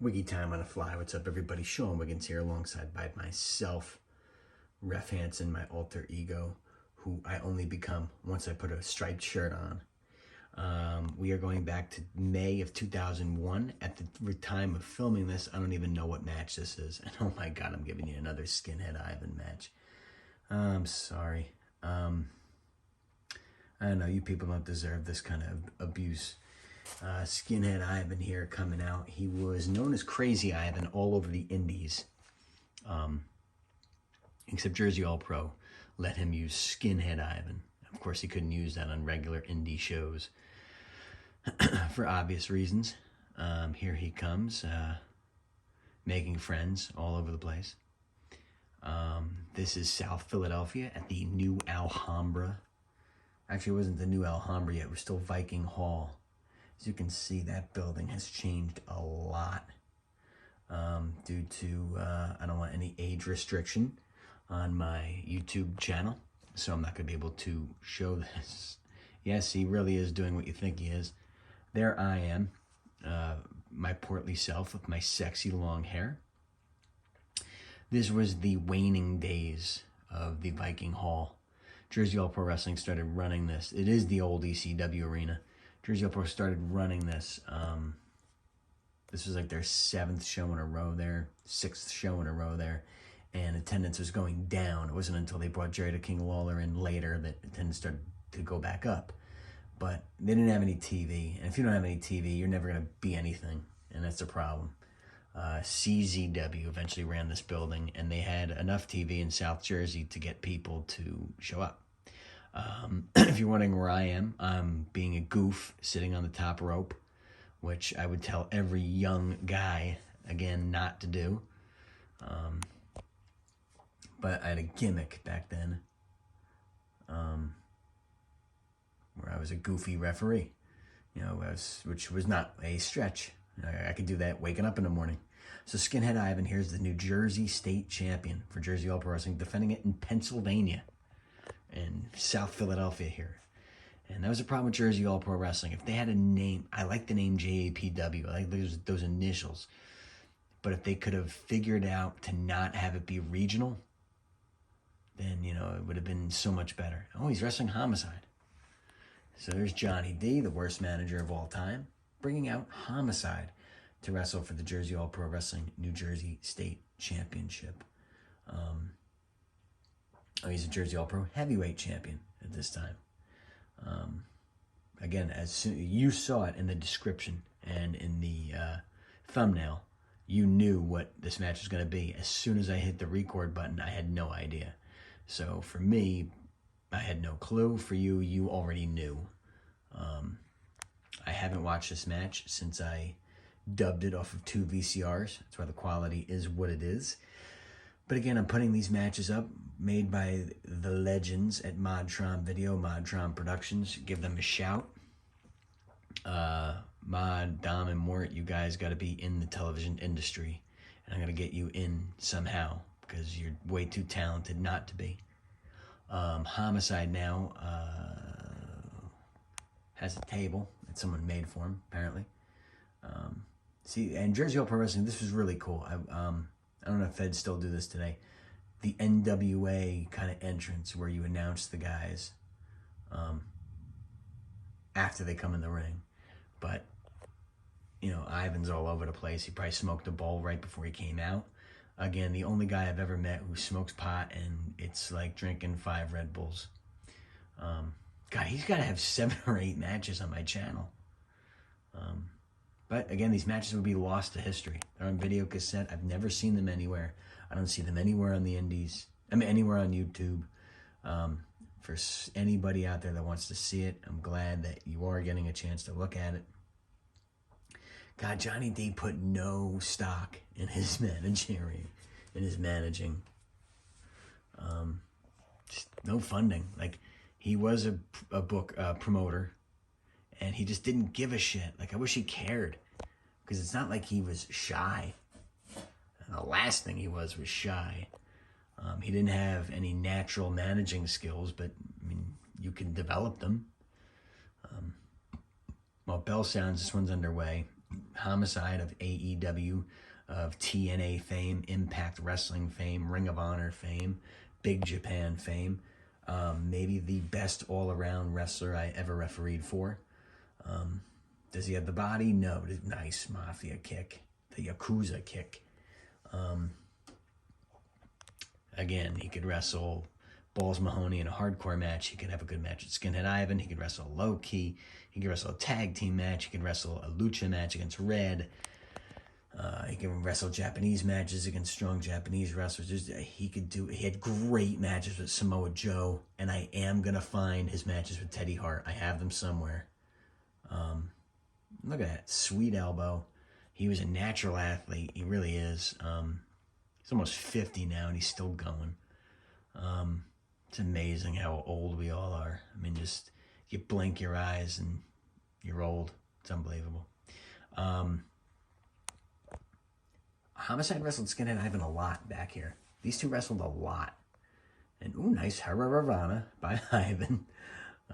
Wiggy time on the fly. What's up, everybody? Sean Wiggins here, alongside by myself, Ref Hansen, my alter ego, who I only become once I put a striped shirt on. We are going back to May of 2001. At the time of filming this, I don't even know what match this is. And oh my God, I'm giving you another Skinhead Ivan match. I'm sorry. I don't know, you people don't deserve this kind of abuse. Skinhead Ivan here coming out. He was known as Crazy Ivan all over the indies. Except Jersey All Pro let him use Skinhead Ivan. Of course, he couldn't use that on regular indie shows for obvious reasons. Here he comes, making friends all over the place. This is South Philadelphia at the new Alhambra. Actually, it wasn't the new Alhambra yet. It was still Viking Hall. As you can see, that building has changed a lot due to, I don't want any age restriction on my YouTube channel, so I'm not going to be able to show this. Yes, he really is doing what you think he is. There I am, my portly self with my sexy long hair. This was the waning days of the Viking Hall. Jersey All Pro Wrestling started running this. It is the old ECW arena. Jersey All Pro started running this. This was like their 7th show in a row there, 6th show in a row there, and attendance was going down. It wasn't until they brought Jerry the King Lawler in later that attendance started to go back up. But they didn't have any TV, and if you don't have any TV, you're never going to be anything, and that's the problem. CZW eventually ran this building, and they had enough TV in South Jersey to get people to show up. If you're wondering where I am, I'm being a goof sitting on the top rope, which I would tell every young guy, again, not to do. But I had a gimmick back then, where I was a goofy referee, you know, which was not a stretch. I could do that waking up in the morning. So Skinhead Ivan here's the New Jersey State Champion for Jersey All Pro Wrestling, defending it in Pennsylvania and South Philadelphia here. And that was a problem with Jersey All Pro Wrestling. If they had a name, I like the name JAPW. I like those initials. But if they could have figured out to not have it be regional, then, you know, it would have been so much better. Oh, he's wrestling Homicide. So there's Johnny D, the worst manager of all time, bringing out Homicide to wrestle for the Jersey All Pro Wrestling New Jersey State Championship. He's a Jersey All Pro Heavyweight Champion at this time. Again, as soon you saw it in the description and in the thumbnail, you knew what this match was going to be. As soon as I hit the record button, I had no idea. So for me, I had no clue. For you, you already knew. I haven't watched this match since I dubbed it off of 2 VCRs. That's why the quality is what it is. But again, I'm putting these matches up, made by the legends at Modtron Video, Modtron Productions. Give them a shout. Mod, Dom, and Mort, you guys got to be in the television industry. And I'm going to get you in somehow, because you're way too talented not to be. Homicide now has a table that someone made for him, apparently. See, and Jersey All Pro Wrestling, this was really cool. I don't know if Feds still do this today. The NWA kind of entrance where you announce the guys after they come in the ring. But, you know, Ivan's all over the place. He probably smoked a bowl right before he came out. Again, the only guy I've ever met who smokes pot, and it's like drinking 5 Red Bulls. God, he's got to have 7 or 8 matches on my channel. But again, these matches would be lost to history. They're on video cassette. I've never seen them anywhere. I don't see them anywhere on the indies. I mean, anywhere on YouTube. For anybody out there that wants to see it, I'm glad that you are getting a chance to look at it. God, Johnny D put no stock in his managing. Just no funding. Like, he was a book promoter, and he just didn't give a shit. Like, I wish he cared, because it's not like he was shy. And the last thing he was shy. He didn't have any natural managing skills, but, I mean, you can develop them. Well, bell sounds, this one's underway. Homicide of AEW, of TNA fame, Impact Wrestling fame, Ring of Honor fame, Big Japan fame. Maybe the best all-around wrestler I ever refereed for. Does he have the body? No. Nice mafia kick. The Yakuza kick. Again, he could wrestle Balls Mahoney in a hardcore match. He could have a good match with Skinhead Ivan. He could wrestle low-key. He could wrestle a tag team match. He could wrestle a lucha match against Red. He can wrestle Japanese matches against strong Japanese wrestlers. He had great matches with Samoa Joe, and I am going to find his matches with Teddy Hart. I have them somewhere. Look at that. Sweet elbow. He was a natural athlete. He really is. He's almost 50 now, and he's still going. It's amazing how old we all are. I mean, just you blink your eyes, and you're old. It's unbelievable. Homicide wrestled Skinhead Ivan a lot back here. These two wrestled a lot. And, ooh, nice Hara Ravana by Ivan.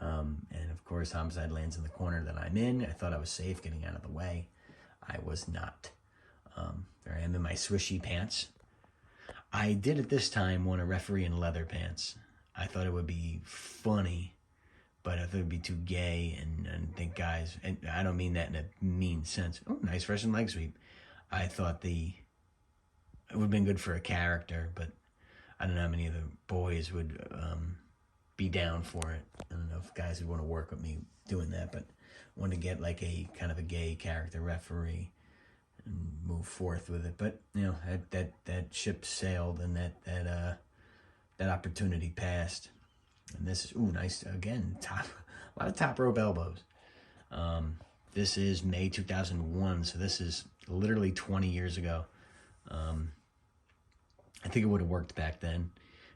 And, of course, Homicide lands in the corner that I'm in. I thought I was safe getting out of the way. I was not. There I am in my swishy pants. I did at this time want to referee in leather pants. I thought it would be funny, but I thought it would be too gay and think guys, and I don't mean that in a mean sense. Oh, nice Russian leg sweep. I thought it would have been good for a character, but I don't know how many of the boys would be down for it. I don't know if guys would want to work with me doing that, but I wanted to get like a kind of a gay character referee and move forth with it. But you know, that ship sailed, and that opportunity passed. And this is nice again. A lot of top rope elbows. This is May 2001, so this is literally 20 years ago. I think it would have worked back then.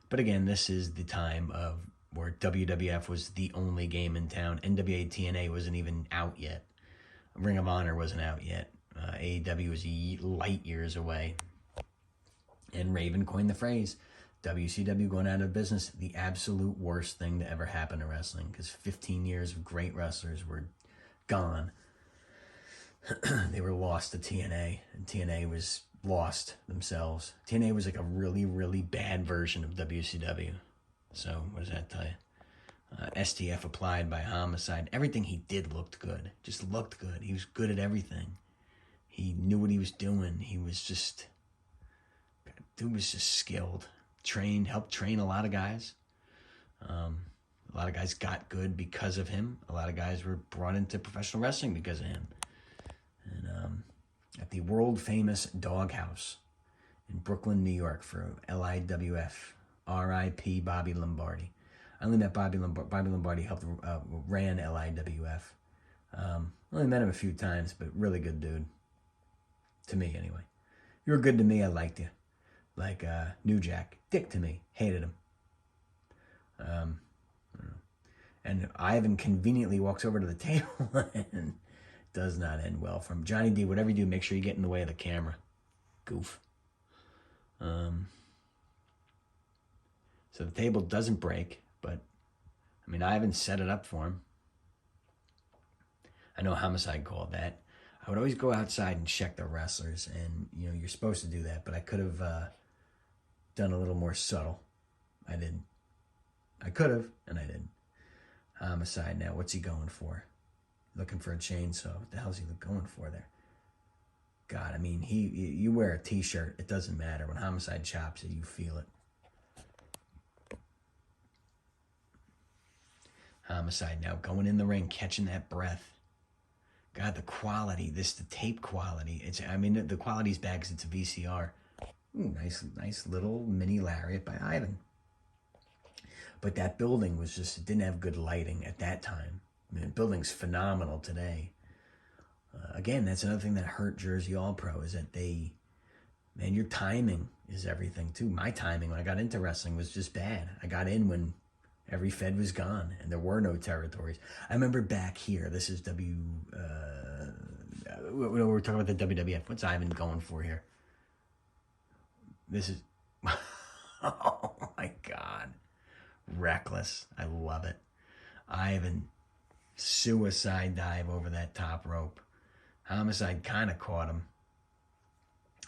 But again, this is the time of where WWF was the only game in town. NWA TNA wasn't even out yet. Ring of Honor wasn't out yet. AEW was light years away. And Raven coined the phrase, WCW going out of business, the absolute worst thing to ever happen to wrestling, because 15 years of great wrestlers were gone. They were lost to TNA, and TNA was lost themselves. TNA was like a really, really bad version of WCW. So, what does that tell you? STF applied by Homicide. Everything he did looked good. Just looked good. He was good at everything. He knew what he was doing. Dude was just skilled. Helped train a lot of guys. A lot of guys got good because of him. A lot of guys were brought into professional wrestling because of him. And at the world-famous Doghouse in Brooklyn, New York for LIWF, R.I.P. Bobby Lombardi. I only met Bobby Lombardi. Bobby Lombardi ran LIWF. Only met him a few times, but really good dude. To me, anyway. You were good to me, I liked you. Like New Jack. Dick to me. Hated him. I don't know. And Ivan conveniently walks over to the table and does not end well for him. Johnny D, whatever you do, make sure you get in the way of the camera. Goof. So the table doesn't break, but I mean, Ivan set it up for him. I know Homicide called that. I would always go outside and check the wrestlers, and you know, you're supposed to do that, but I could have done a little more subtle. I didn't. I could have, and I didn't. Homicide now, what's he going for? Looking for a chainsaw. What the hell's he going for there? God, I mean, you wear a t-shirt, it doesn't matter. When Homicide chops it, you feel it. Homicide now going in the ring, catching that breath. God, the quality, the tape quality. The quality's back because it's a VCR. Ooh, nice little mini lariat by Ivan. But that building it didn't have good lighting at that time. I mean, the building's phenomenal today. Again, that's another thing that hurt Jersey All Pro is that your timing is everything too. My timing when I got into wrestling was just bad. I got in when every Fed was gone and there were no territories. I remember back here, this is we're talking about the WWF. What's Ivan going for here? This is, oh my God. Reckless. I love it. Ivan, suicide dive over that top rope. Homicide kind of caught him.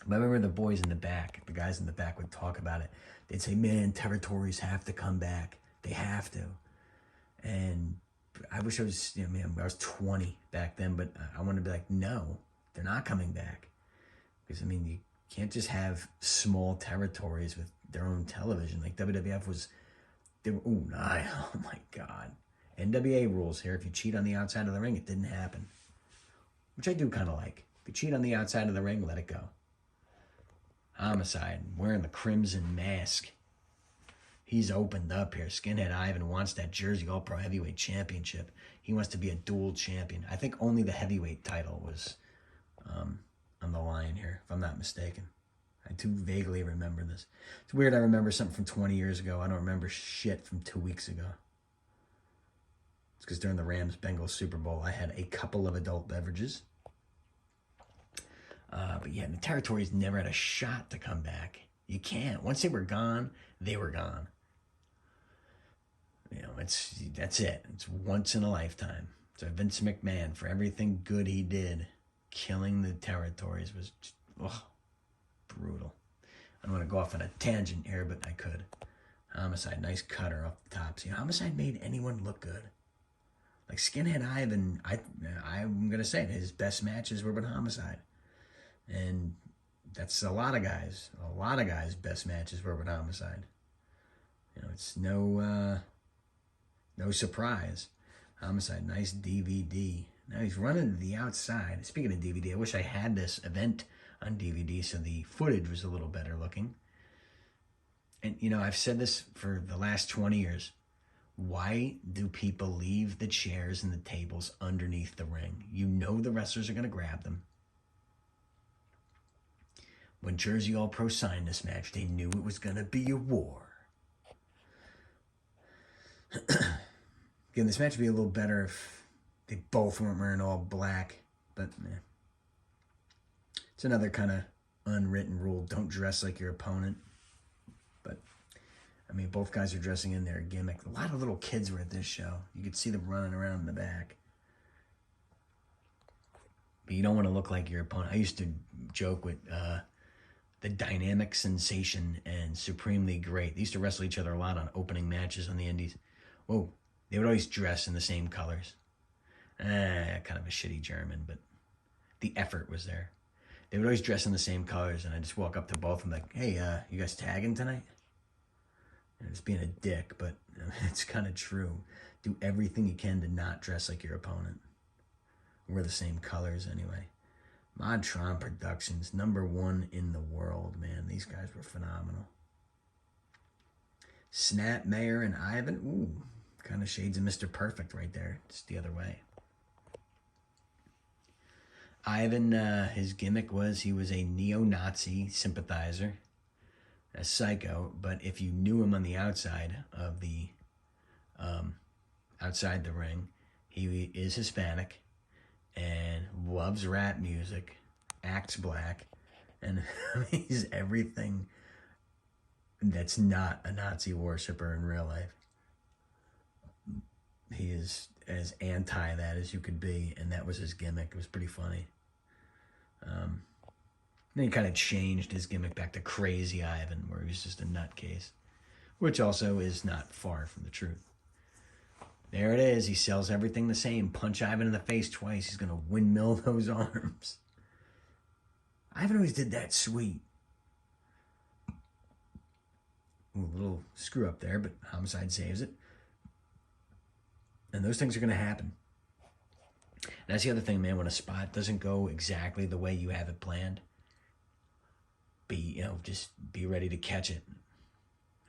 But I remember the boys in the back, the guys in the back would talk about it. They'd say, man, territories have to come back. They have to. And I wish I was, man, I was 20 back then, but I wanted to be like, no, they're not coming back. Because, you can't just have small territories with their own television. Like WWF was, oh my God. NWA rules here. If you cheat on the outside of the ring, it didn't happen. Which I do kind of like. If you cheat on the outside of the ring, let it go. Homicide, wearing the crimson mask. He's opened up here. Skinhead Ivan wants that Jersey All-Pro Heavyweight Championship. He wants to be a dual champion. I think only the heavyweight title was on the line here, if I'm not mistaken. I do vaguely remember this. It's weird I remember something from 20 years ago. I don't remember shit from 2 weeks ago. It's because during the Rams-Bengals Super Bowl, I had a couple of adult beverages. But yeah, the territories never had a shot to come back. You can't. Once they were gone, they were gone. That's it. It's once in a lifetime. So Vince McMahon, for everything good he did, killing the territories was just, brutal. I don't want to go off on a tangent here, but I could. Homicide, nice cutter off the top. See, Homicide made anyone look good. Like Skinhead Ivan, I'm going to say it, his best matches were with Homicide. And that's a lot of guys' best matches were with Homicide. It's no surprise. Homicide, nice DVD. Now he's running to the outside. Speaking of DVD, I wish I had this event on DVD so the footage was a little better looking. And, I've said this for the last 20 years. Why do people leave the chairs and the tables underneath the ring? The wrestlers are going to grab them. When Jersey All-Pro signed this match, they knew it was going to be a war. Again, this match would be a little better if they both weren't wearing all black. But, it's another kind of unwritten rule. Don't dress like your opponent. But, both guys are dressing in their gimmick. A lot of little kids were at this show. You could see them running around in the back. But you don't want to look like your opponent. I used to joke with the Dynamic Sensation and Supremely Great. They used to wrestle each other a lot on opening matches on the indies. Whoa, they would always dress in the same colors. Kind of a shitty German, but the effort was there. They would always dress in the same colors, and I'd just walk up to both of them like, hey, you guys tagging tonight? And it's being a dick, but it's kind of true. Do everything you can to not dress like your opponent. We're the same colors anyway. Modtron Productions, #1 in the world, man. These guys were phenomenal. Snap, Mayer, and Ivan. Ooh, kind of shades of Mr. Perfect right there. Just the other way. Ivan, his gimmick was he was a neo-Nazi sympathizer, a psycho, but if you knew him on the outside of the, outside the ring, he is Hispanic and loves rap music, acts black, and he's everything that's not a Nazi worshiper in real life. He is as anti that as you could be, and that was his gimmick. It was pretty funny. Then he kind of changed his gimmick back to Crazy Ivan, where he was just a nutcase, which also is not far from the truth. There it is. He sells everything the same. Punch Ivan in the face twice. He's going to windmill those arms. Ivan always did that sweet. Ooh, a little screw up there, but Homicide saves it. And those things are going to happen. And that's the other thing, man. When a spot doesn't go exactly the way you have it planned, just be ready to catch it.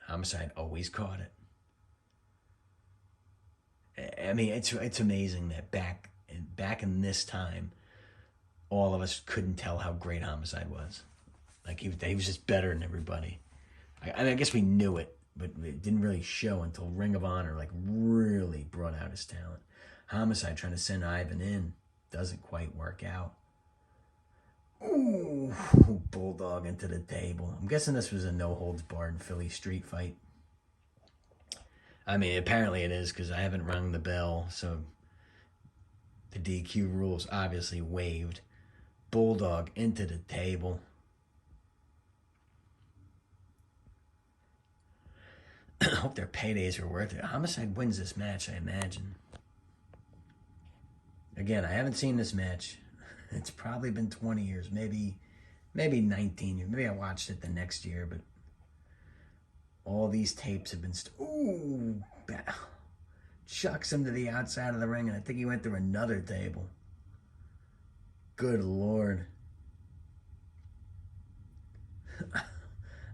Homicide always caught it. It's amazing that back in this time, all of us couldn't tell how great Homicide was. Like he was just better than everybody. I guess we knew it, but it didn't really show until Ring of Honor really brought out his talent. Homicide trying to send Ivan in doesn't quite work out. Ooh, bulldog into the table. I'm guessing this was a no-holds-barred Philly street fight. Apparently it is, because I haven't rung the bell, so the DQ rules obviously waived. bulldog into the table. I hope their paydays are worth it. Homicide wins this match, I imagine. Again, I haven't seen this match. It's probably been 20 years, maybe 19 years. Maybe I watched it the next year, but all these tapes have been... Ooh! Chucks him to the outside of the ring, and I think he went through another table. Good Lord.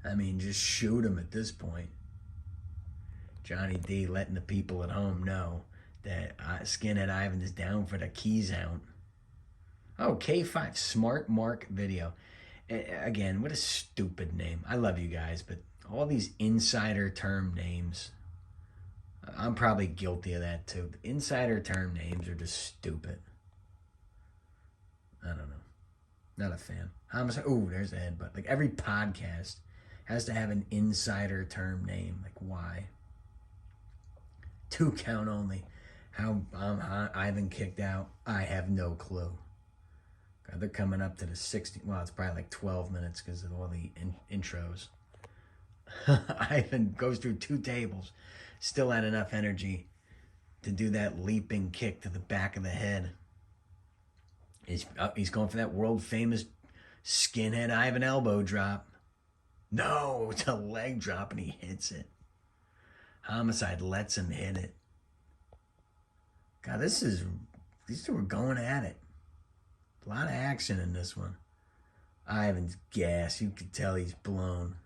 I mean, just shoot him at this point. Johnny D letting the people at home know that Skinhead Ivan is down for the keys out. Oh, K5, Smart Mark Video. Again, what a stupid name. I love you guys, but all these insider term names, I'm probably guilty of that too. Insider term names are just stupid. I don't know. Not a fan. Homicide. Ooh, there's the headbutt. Like every podcast has to have an insider term name. Like why? 2 count only. How Ivan kicked out, I have no clue. God, they're coming up to the 60. Well, it's probably like 12 minutes because of all the intros. Ivan goes through 2 tables. Still had enough energy to do that leaping kick to the back of the head. He's going for that world famous Skinhead Ivan elbow drop. No, it's a leg drop and he hits it. Homicide lets him hit it. God, these two were going at it. A lot of action in this one. Ivan's gas. You could tell he's blown.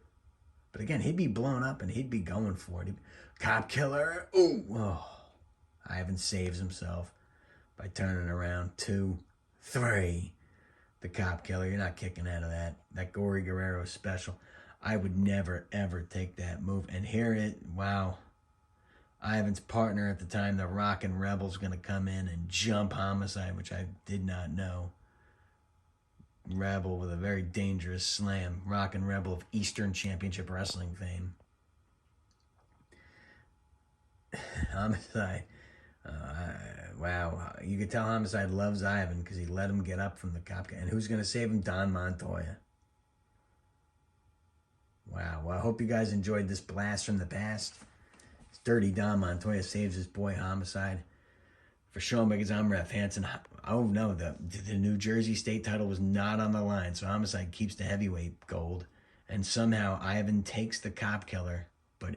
But again, he'd be blown up and he'd be going for it. Cop killer. Ooh. Oh. Ivan saves himself by turning around. 2, 3. The cop killer. You're not kicking out of that. That Gory Guerrero special. I would never, ever take that move. And here it, wow. Ivan's partner at the time, the Rockin' Rebel's going to come in and jump Homicide, which I did not know. Rebel with a very dangerous slam. Rockin' Rebel of Eastern Championship Wrestling fame. Homicide. Wow. You could tell Homicide loves Ivan because he let him get up from the cop. And who's going to save him? Don Montoya. Wow. Well, I hope you guys enjoyed this blast from the past. Dirty Don Montoya saves his boy Homicide. For Sean because I'm Ref Hansen. Oh no, the New Jersey state title was not on the line, so Homicide keeps the heavyweight gold. And somehow Ivan takes the cop killer, but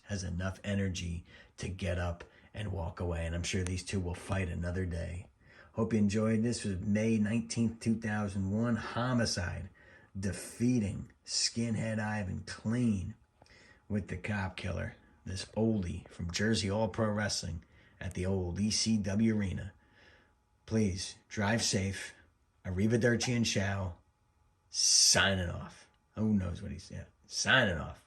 has enough energy to get up and walk away. And I'm sure these two will fight another day. Hope you enjoyed this. This was May 19th, 2001. Homicide defeating Skinhead Ivan clean with the cop killer. This oldie from Jersey All Pro Wrestling at the old ECW Arena. Please, drive safe. Arrivederci and ciao. Signing off. Who knows what he said? Signing off.